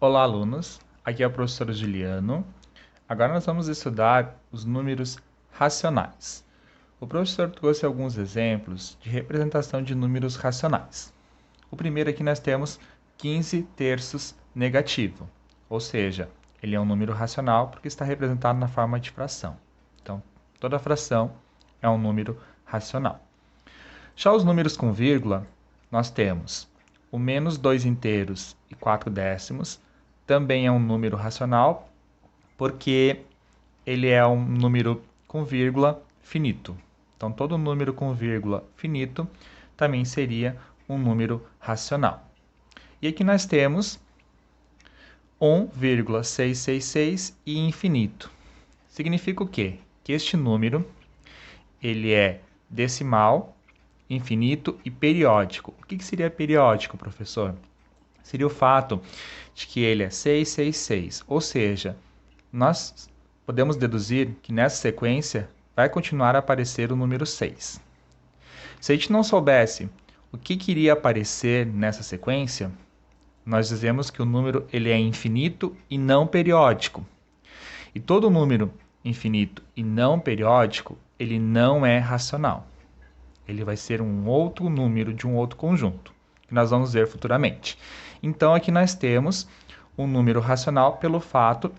Olá, alunos. Aqui é o professor Juliano. Agora nós vamos estudar os números racionais. O professor trouxe alguns exemplos de representação de números racionais. O primeiro aqui nós temos 15 terços negativo, ou seja, ele é um número racional porque está representado na forma de fração. Então, toda fração é um número racional. Já os números com vírgula, nós temos o menos 2 inteiros e 4 décimos, também é um número racional, porque ele é um número com vírgula finito. Então, todo número com vírgula finito também seria um número racional. E aqui nós temos 1,666 e infinito. Significa o quê? Que este número ele é decimal, infinito e periódico. O que seria periódico, professor? Seria o fato de que ele é 666, ou seja, nós podemos deduzir que nessa sequência vai continuar a aparecer o número 6. Se a gente não soubesse o que iria aparecer nessa sequência, nós dizemos que o número ele é infinito e não periódico. E todo número infinito e não periódico, ele não é racional. Ele vai ser um outro número de um outro conjunto, que nós vamos ver futuramente. Então, aqui nós temos um número racional pelo fato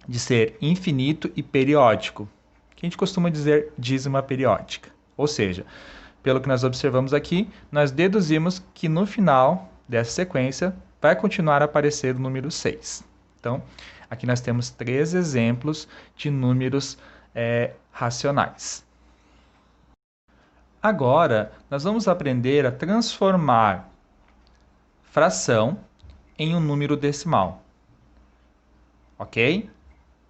de ser infinito e periódico, que a gente costuma dizer dízima periódica. Ou seja, pelo que nós observamos aqui, nós deduzimos que no final dessa sequência vai continuar a aparecer o número 6. Então, aqui nós temos 3 exemplos de números racionais. Agora, nós vamos aprender a transformar fração em um número decimal. Ok?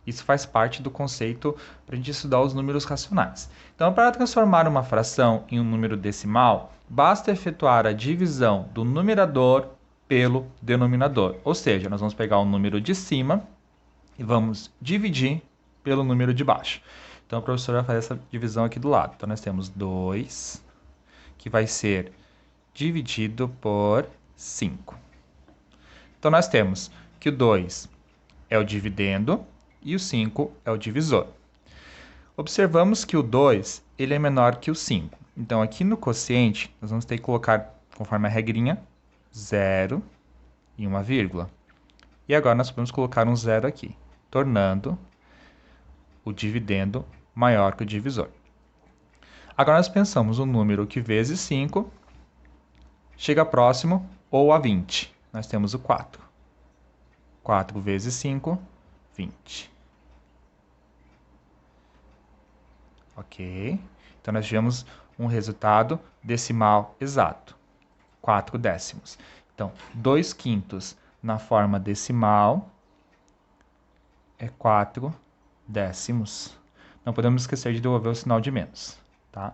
Isso faz parte do conceito para a gente estudar os números racionais. Então, para transformar uma fração em um número decimal, basta efetuar a divisão do numerador pelo denominador. Ou seja, nós vamos pegar o número de cima e vamos dividir pelo número de baixo. Então, o professor vai fazer essa divisão aqui do lado. Então, nós temos 2, que vai ser dividido por 5. Então, nós temos que o 2 é o dividendo e o 5 é o divisor. Observamos que o 2 ele é menor que o 5. Então, aqui no quociente, nós vamos ter que colocar, conforme a regrinha, 0 e uma vírgula. E agora nós podemos colocar um 0 aqui, tornando o dividendo maior que o divisor. Agora nós pensamos um número que vezes 5 chega próximo ou a 20. Nós temos o 4. 4 vezes 5, 20. Ok? Então nós tivemos um resultado decimal exato, 4 décimos. Então, 2 quintos na forma decimal é 4 décimos. Não podemos esquecer de devolver o sinal de menos. Tá?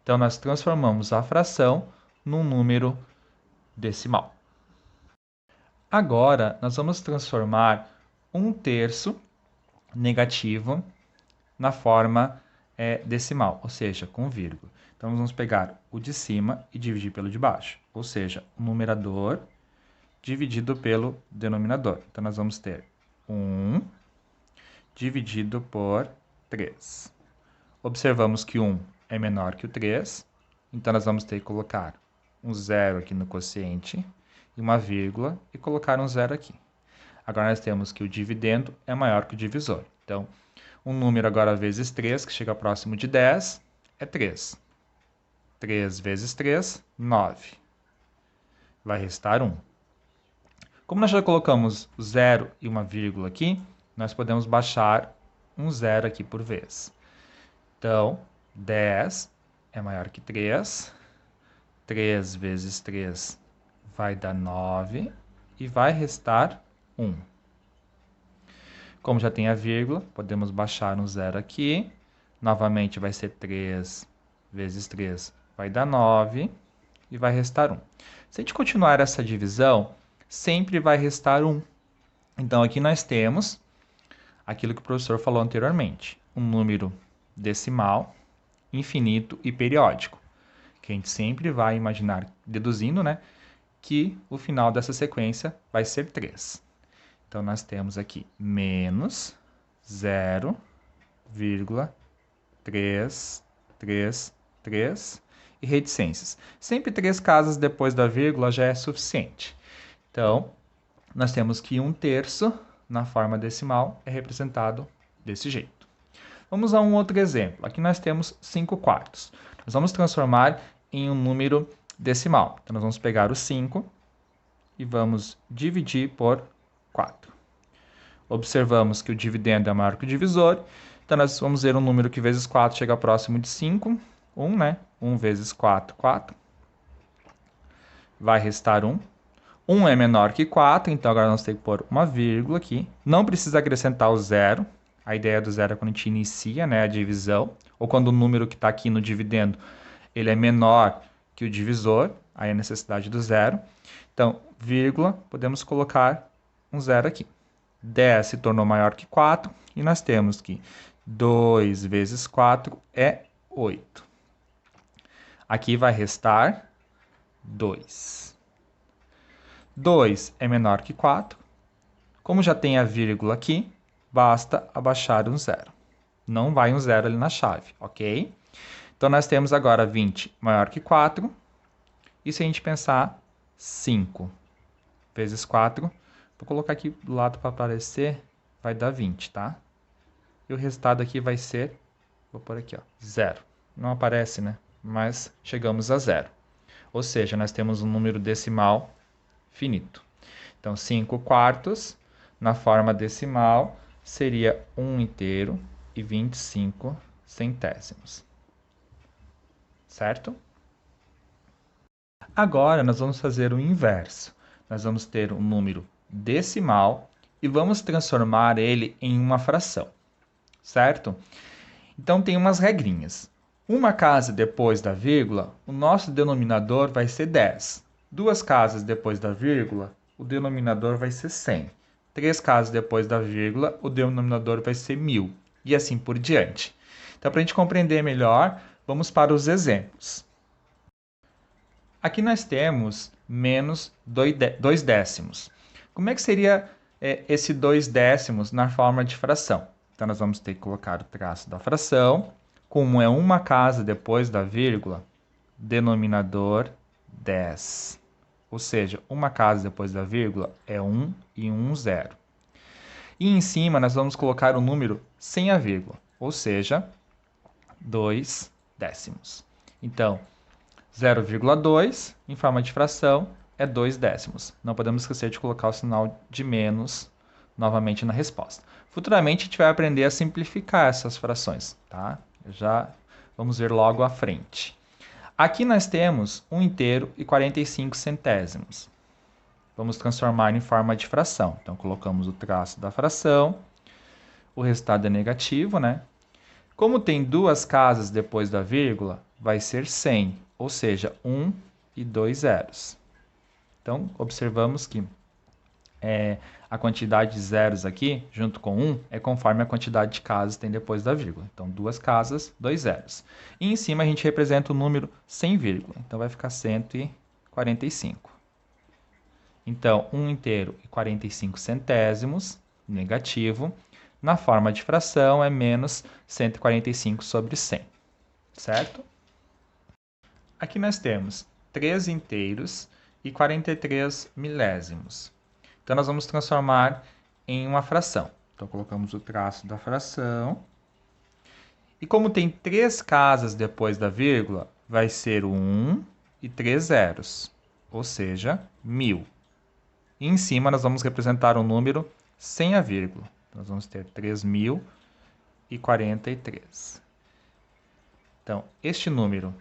Então, nós transformamos a fração num número decimal. Agora, nós vamos transformar 1/3 negativo na forma decimal, ou seja, com vírgula. Então, nós vamos pegar o de cima e dividir pelo de baixo, ou seja, o numerador dividido pelo denominador. Então, nós vamos ter 1 dividido por 3. Observamos que 1 é menor que o 3, então nós vamos ter que colocar um 0 aqui no quociente e uma vírgula e colocar um 0 aqui. Agora nós temos que o dividendo é maior que o divisor. Então, um número agora vezes 3, que chega próximo de 10, é 3. 3 vezes 3, 9. Vai restar 1. Como nós já colocamos o 0 e uma vírgula aqui, nós podemos baixar um 0 aqui por vez. Então, 10 é maior que 3. 3 vezes 3 vai dar 9 e vai restar 1. Como já tem a vírgula, podemos baixar um 0 aqui. Novamente vai ser 3 vezes 3 vai dar 9 e vai restar 1. Se a gente continuar essa divisão, sempre vai restar 1. Então, aqui nós temos aquilo que o professor falou anteriormente, um número decimal, infinito e periódico, que a gente sempre vai imaginar, deduzindo, né, que o final dessa sequência vai ser 3. Então, nós temos aqui menos 0,333 e reticências. Sempre 3 casas depois da vírgula já é suficiente. Então, nós temos que 1/3 na forma decimal é representado desse jeito. Vamos a um outro exemplo. Aqui nós temos 5/4. Nós vamos transformar em um número decimal. Então, nós vamos pegar o 5 e vamos dividir por 4. Observamos que o dividendo é maior que o divisor. Então, nós vamos ver um número que vezes 4 chega próximo de 5. 1, né? 1 vezes 4, 4. Vai restar 1. 1 é menor que 4, então agora nós temos que pôr uma vírgula aqui. Não precisa acrescentar o zero. A ideia do zero é quando a gente inicia, né, a divisão. Ou quando o número que está aqui no dividendo ele é menor que o divisor. Aí a necessidade do zero. Então, vírgula, podemos colocar um zero aqui. 10 se tornou maior que 4. E nós temos que 2 vezes 4 é 8. Aqui vai restar 2. 2 é menor que 4. Como já tem a vírgula aqui, basta abaixar um zero. Não vai um zero ali na chave, ok? Então, nós temos agora 20 maior que 4. E se a gente pensar 5 vezes 4, vou colocar aqui do lado para aparecer, vai dar 20, tá? E o resultado aqui vai ser, vou pôr aqui, ó, 0. Não aparece, né? Mas chegamos a 0. Ou seja, nós temos um número decimal finito. Então, 5/4 na forma decimal seria 1/3 e 25 centésimos. Certo? Agora, nós vamos fazer o inverso. Nós vamos ter um número decimal e vamos transformar ele em uma fração. Certo? Então, tem umas regrinhas. Uma casa depois da vírgula, o nosso denominador vai ser 10. 2 casas depois da vírgula, o denominador vai ser 100. 3 casas depois da vírgula, o denominador vai ser 1000. E assim por diante. Então, para a gente compreender melhor, vamos para os exemplos. Aqui nós temos menos 2 décimos. Como é que seria esse 2 décimos na forma de fração? Então, nós vamos ter que colocar o traço da fração. Como é uma casa depois da vírgula, denominador 10. Ou seja, uma casa depois da vírgula é 1 e 1, 0. E em cima nós vamos colocar o número sem a vírgula, ou seja, 2 décimos. Então, 0,2 em forma de fração é 2 décimos. Não podemos esquecer de colocar o sinal de menos novamente na resposta. Futuramente a gente vai aprender a simplificar essas frações, tá? Já vamos ver logo à frente. Aqui nós temos 1/3 e 45 centésimos. Vamos transformar em forma de fração. Então, colocamos o traço da fração. O resultado é negativo, né? Como tem 2 casas depois da vírgula, vai ser 100, ou seja, 1 e 2 zeros. Então, observamos que a quantidade de zeros aqui, junto com 1, é conforme a quantidade de casas que tem depois da vírgula. Então, 2 casas, 2 zeros. E em cima a gente representa o número sem vírgula. Então, vai ficar 145. Então, 1/3 e 45 centésimos, negativo. Na forma de fração é menos 145 sobre 100. Certo? Aqui nós temos 3 inteiros e 43 milésimos. Então, nós vamos transformar em uma fração. Então, colocamos o traço da fração. E como tem 3 casas depois da vírgula, vai ser 1 e 3 zeros, ou seja, 1000. E em cima nós vamos representar um número sem a vírgula. Nós vamos ter 3043. Então, este número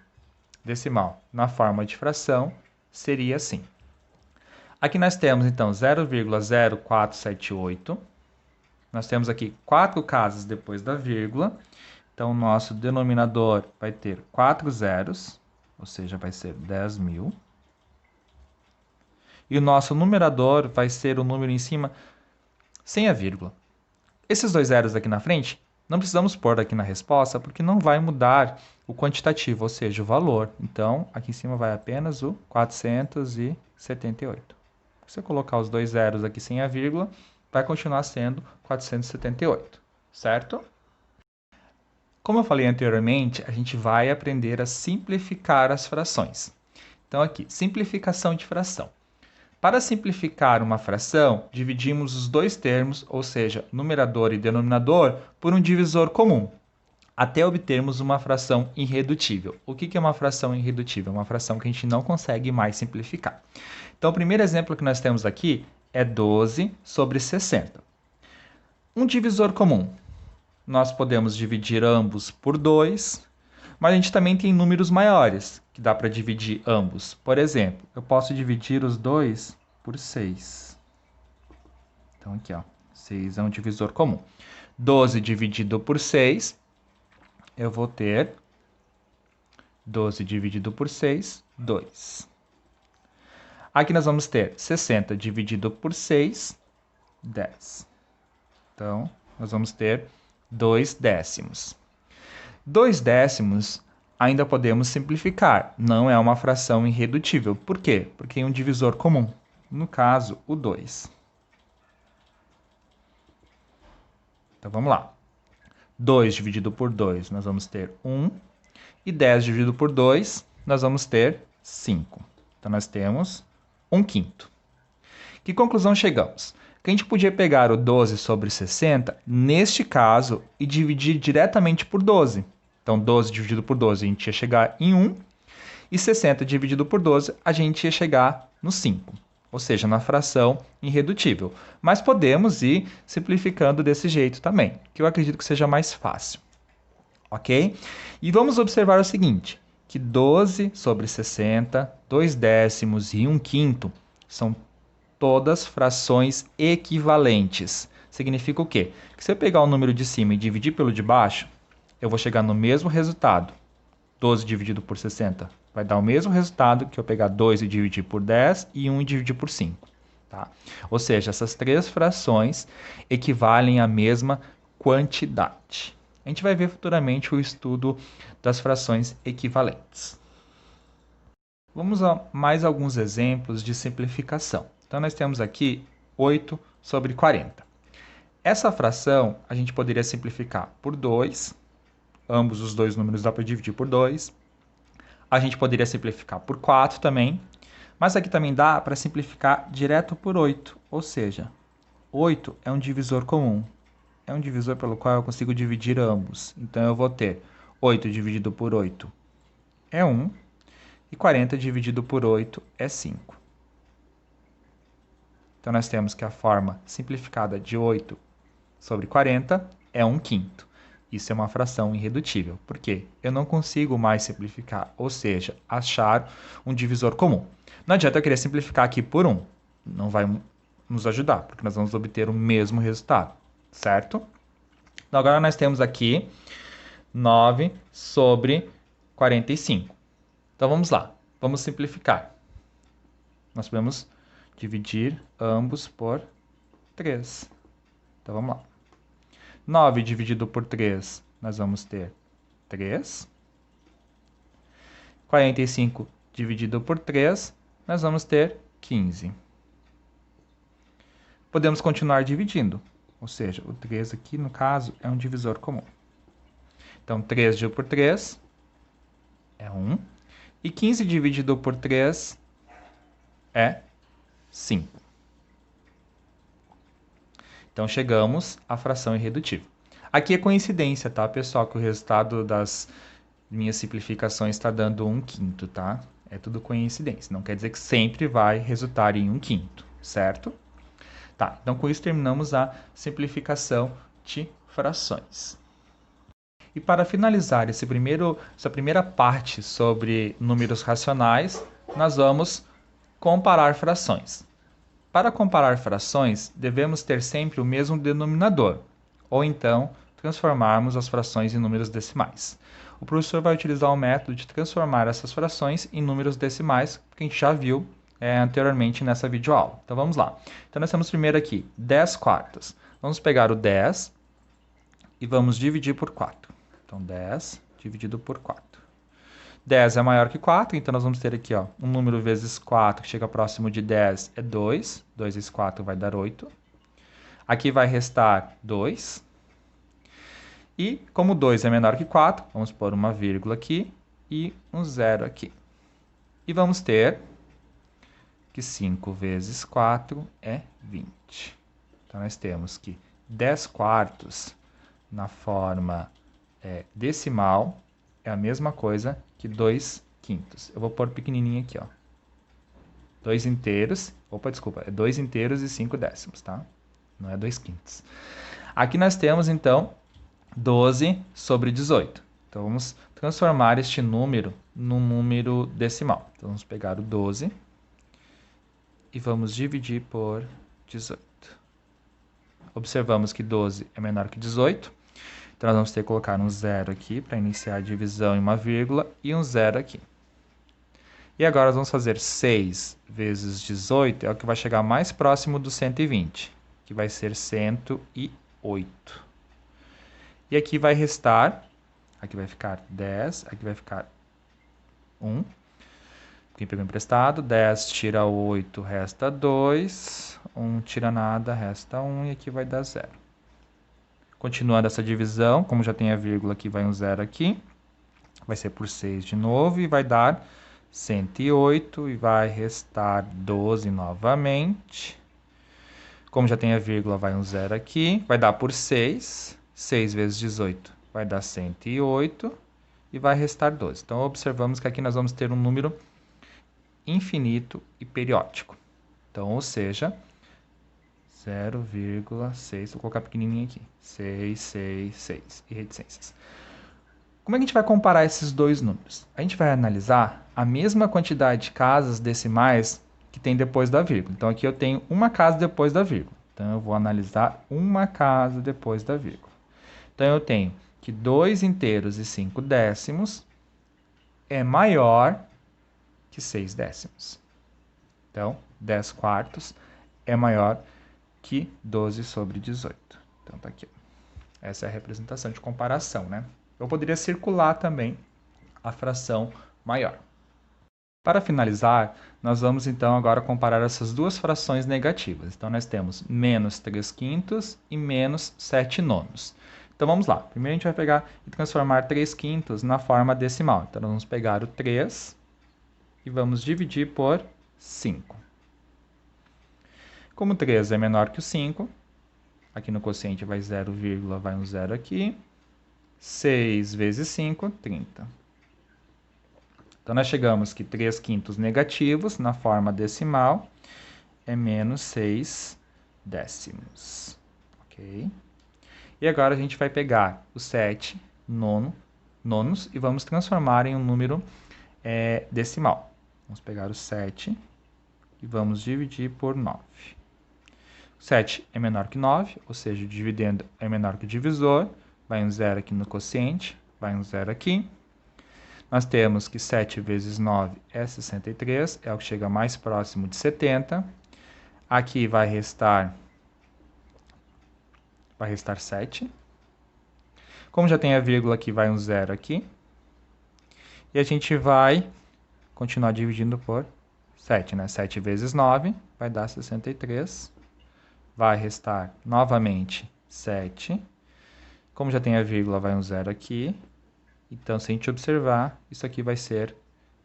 decimal na forma de fração seria assim. Aqui nós temos, então, 0,0478. Nós temos aqui 4 casas depois da vírgula. Então, o nosso denominador vai ter 4 zeros, ou seja, vai ser 10.000. E o nosso numerador vai ser o número em cima sem a vírgula. Esses 2 zeros aqui na frente, não precisamos pôr aqui na resposta, porque não vai mudar o quantitativo, ou seja, o valor. Então, aqui em cima vai apenas o 478. Se você colocar os 2 zeros aqui sem a vírgula, vai continuar sendo 478, certo? Como eu falei anteriormente, a gente vai aprender a simplificar as frações. Então aqui, simplificação de fração. Para simplificar uma fração, dividimos os dois termos, ou seja, numerador e denominador, por um divisor comum, até obtermos uma fração irredutível. O que é uma fração irredutível? Uma fração que a gente não consegue mais simplificar. Então, o primeiro exemplo que nós temos aqui é 12 sobre 60. Um divisor comum. Nós podemos dividir ambos por 2, mas a gente também tem números maiores, que dá para dividir ambos. Por exemplo, eu posso dividir os 2 por 6. Então, aqui, ó, 6 é um divisor comum. 12 dividido por 6, eu vou ter 12 dividido por 6, 2. Aqui nós vamos ter 60 dividido por 6, 10. Então, nós vamos ter 2 décimos. 2 décimos ainda podemos simplificar. Não é uma fração irredutível. Por quê? Porque tem um divisor comum. No caso, o 2. Então, vamos lá. 2 dividido por 2, nós vamos ter 1. E 10 dividido por 2, nós vamos ter 5. Então, nós temos 1/5. Que conclusão chegamos? Que a gente podia pegar o 12 sobre 60, neste caso, e dividir diretamente por 12. Então, 12 dividido por 12, a gente ia chegar em 1. E 60 dividido por 12, a gente ia chegar no 5. Ou seja, na fração irredutível. Mas podemos ir simplificando desse jeito também, que eu acredito que seja mais fácil. Ok? E vamos observar o seguinte, que 12 sobre 60, 2 décimos e 1/5 são todas frações equivalentes. Significa o quê? Que se eu pegar o número de cima e dividir pelo de baixo, eu vou chegar no mesmo resultado. 12 dividido por 60 vai dar o mesmo resultado que eu pegar 2 e dividir por 10 e 1 e dividir por 5. Tá? Ou seja, essas três frações equivalem à mesma quantidade. A gente vai ver futuramente o estudo das frações equivalentes. Vamos a mais alguns exemplos de simplificação. Então, nós temos aqui 8 sobre 40. Essa fração a gente poderia simplificar por 2. Ambos os dois números dá para dividir por 2. A gente poderia simplificar por 4 também. Mas aqui também dá para simplificar direto por 8. Ou seja, 8 é um divisor comum. É um divisor pelo qual eu consigo dividir ambos. Então, eu vou ter 8 dividido por 8 é 1. E 40 dividido por 8 é 5. Então, nós temos que a forma simplificada de 8 sobre 40 é 1/5. Isso é uma fração irredutível. Por quê? Eu não consigo mais simplificar, ou seja, achar um divisor comum. Não adianta eu querer simplificar aqui por 1. Não vai nos ajudar, porque nós vamos obter o mesmo resultado, certo? Então, agora nós temos aqui 9 sobre 45. Então, vamos lá. Vamos simplificar. Nós podemos dividir ambos por 3. Então, vamos lá. 9 dividido por 3, nós vamos ter 3. 45 dividido por 3, nós vamos ter 15. Podemos continuar dividindo. Ou seja, o 3 aqui, no caso, é um divisor comum. Então, 3 dividido por 3 é 1. E 15 dividido por 3 é 5. Então, chegamos à fração irredutível. Aqui é coincidência, tá, pessoal? Que o resultado das minhas simplificações está dando 1/5, tá? É tudo coincidência. Não quer dizer que sempre vai resultar em 1/5, certo? Tá, então com isso terminamos a simplificação de frações. E para finalizar essa primeira parte sobre números racionais, nós vamos comparar frações. Para comparar frações, devemos ter sempre o mesmo denominador, ou então transformarmos as frações em números decimais. O professor vai utilizar o método de transformar essas frações em números decimais, que a gente já viu anteriormente nessa videoaula. Então vamos lá. Então nós temos primeiro aqui 10 quartas. Vamos pegar o 10 e vamos dividir por 4. Então 10 dividido por 4. 10 é maior que 4, então nós vamos ter aqui ó, um número vezes 4 que chega próximo de 10 é 2. 2 vezes 4 vai dar 8. Aqui vai restar 2. E como 2 é menor que 4, vamos pôr uma vírgula aqui e um 0 aqui. E vamos ter que 5 vezes 4 é 20. Então, nós temos que 10 quartos na forma decimal é a mesma coisa que 2 quintos. Eu vou pôr pequenininho aqui, ó. 2 inteiros. Opa, desculpa. É 2 inteiros e 5 décimos, tá? Não é 2 quintos. Aqui nós temos, então, 12 sobre 18. Então, vamos transformar este número num número decimal. Então, vamos pegar o 12 e vamos dividir por 18. Observamos que 12 é menor que 18. Então, nós vamos ter que colocar um 0 aqui para iniciar a divisão e uma vírgula e um 0 aqui. E agora nós vamos fazer 6 vezes 18, é o que vai chegar mais próximo do 120, que vai ser 108. E aqui vai restar, aqui vai ficar 10, aqui vai ficar 1. Quem pegou emprestado, 10 tira 8, resta 2. 1 tira nada, resta 1 e aqui vai dar 0. Continuando essa divisão, como já tem a vírgula aqui, vai um 0 aqui. Vai ser por 6 de novo e vai dar 108 e vai restar 12 novamente. Como já tem a vírgula, vai um 0 aqui. Vai dar por 6. 6 vezes 18 vai dar 108 e vai restar 12. Então, observamos que aqui nós vamos ter um número infinito e periódico. Então, ou seja, 0,6, vou colocar pequenininho aqui, 666 e reticências. Como é que a gente vai comparar esses dois números? A gente vai analisar a mesma quantidade de casas decimais que tem depois da vírgula. Então, aqui eu tenho uma casa depois da vírgula. Então, eu vou analisar uma casa depois da vírgula. Então, eu tenho que 2 inteiros e 5 décimos é maior que 6 décimos. Então, 10 quartos é maior que 12 sobre 18. Então, tá aqui. Essa é a representação de comparação, né? Eu poderia circular também a fração maior. Para finalizar, nós vamos então agora comparar essas duas frações negativas. Então, nós temos menos 3 quintos e menos 7 nonos. Então, vamos lá. Primeiro, a gente vai pegar e transformar 3 quintos na forma decimal. Então, nós vamos pegar o 3 e vamos dividir por 5. Como 3 é menor que o 5, aqui no quociente vai 0, vai um 0 aqui. 6 vezes 5, 30. Então, nós chegamos que 3 quintos negativos na forma decimal é menos 6 décimos. Ok? E agora a gente vai pegar o 7 nonos e vamos transformar em um número decimal. Vamos pegar o 7 e vamos dividir por 9. 7 é menor que 9, ou seja, o dividendo é menor que o divisor. Vai um 0 aqui no quociente, vai um 0 aqui. Nós temos que 7 vezes 9 é 63, é o que chega mais próximo de 70. Aqui vai restar 7. Como já tem a vírgula aqui, vai um 0 aqui. E a gente vai continuar dividindo por 7, né? 7 vezes 9 vai dar 63. Vai restar novamente 7. Como já tem a vírgula, vai um 0 aqui. Então, se a gente observar, isso aqui vai ser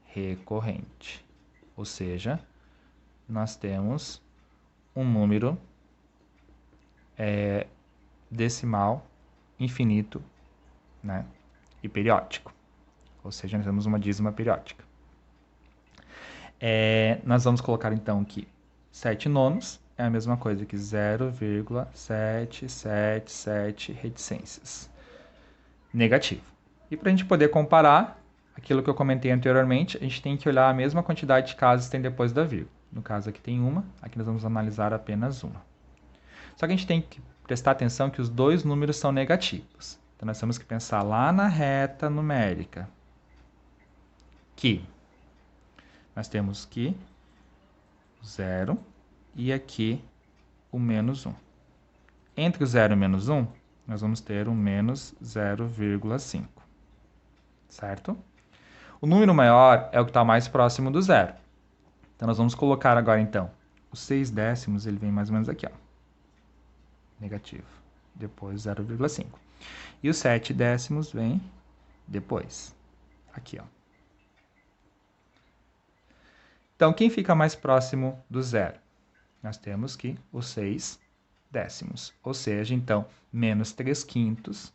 recorrente. Ou seja, nós temos um número decimal infinito, né? E periódico. Ou seja, nós temos uma dízima periódica. Nós vamos colocar, então, aqui 7 nonos. É a mesma coisa que 0,777 reticências. Negativo. E para a gente poder comparar aquilo que eu comentei anteriormente, a gente tem que olhar a mesma quantidade de casas que tem depois da vírgula. No caso, aqui tem uma, aqui nós vamos analisar apenas uma. Só que a gente tem que prestar atenção que os dois números são negativos. Então, nós temos que pensar lá na reta numérica. Que nós temos que 0 e aqui o menos 1. Entre o 0 e o menos 1, nós vamos ter um menos 0,5. Certo? O número maior é o que está mais próximo do 0. Então, nós vamos colocar agora, então, os 6 décimos, ele vem mais ou menos aqui, ó. negativo, depois 0,5. E os 7 décimos vem depois, aqui, ó. Então, quem fica mais próximo do zero? Nós temos que os 6 décimos, ou seja, então, menos 3/5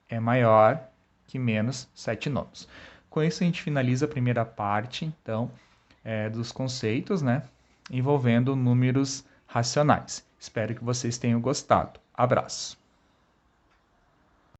é maior que menos 7/9. Com isso, a gente finaliza a primeira parte, então, dos conceitos, né, envolvendo números racionais. Espero que vocês tenham gostado. Abraço!